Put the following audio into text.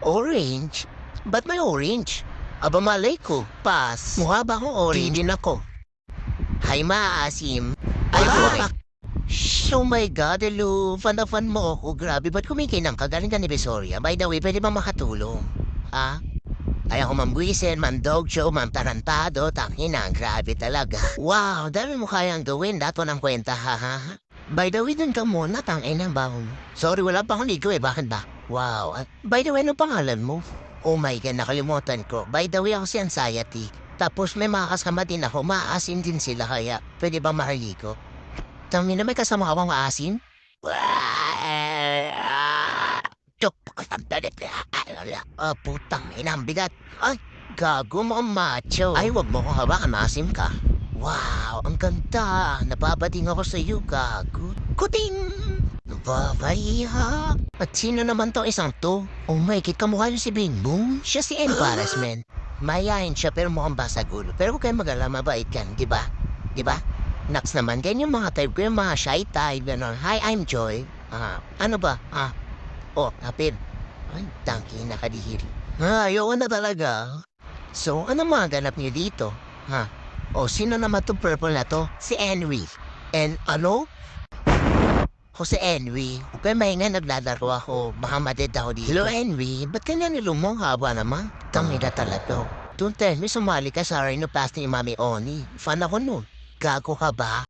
Orange? Ba't may orange? Aba malay ko. Pass. Mukha ba akong orange? Hindi ako. Hay maasim. Ay, buhay. Oh my God, hello. Fan na fan mo ako. Grabe, ba't kumikinang ka? Galing ka ni Visoria. By the way, pwede ba makatulong? Ha? Ay ako mambuisen, mandog show, tarantado, tangina, grabe talaga. Wow, dami mo kayang gawin, dato ng kwenta, ha ha? By the way, dun ka muna, tangina ba? Sorry, wala pa akong ligo eh, bakit ba? Wow, by the way, ano pangalan mo? Oh my God, nakalimutan ko. By the way, ako si Anxiety. Tapos may mga kasama din ako, maasim din sila kaya pwede ba mahaligo? Tangina, may kasama akong maasim? Putang ina, ang bigat. Ay, gago mo ang macho. Ay, wag mo ko hawakan, maasim ka. Wow, ang ganda. Nababating ako sa iyo, gago. Kuting! Babaya. At sino naman to isang to? Oh my God, kamukha niyo si Bing Boom. Siya si Embarrassment. Mayayain siya pero mukhang basagulo. Pero huwag kayong mag-alala, mabait yan, di ba? Di ba? Next naman, ganyan yung mga type ko, yung mga shy type, gano'n. Hi, I'm Joy. Ano ba? Apin. Ay, tangki, nakadihiri. Ayoko na talaga. So, ano mga ganap niyo dito? Sino naman to purple na to? Si Henry. And ano? Si Henry. Huwag kayo maingay, naglalaro ako. Baka maded ako dito. Hello, Henry. Ba't kanya nilumong haba naman? Tangina talaga. Don't tell me, sumali ka sa rhinoplasty ni Mami Oni. Fan ako nun. Gago ka ba?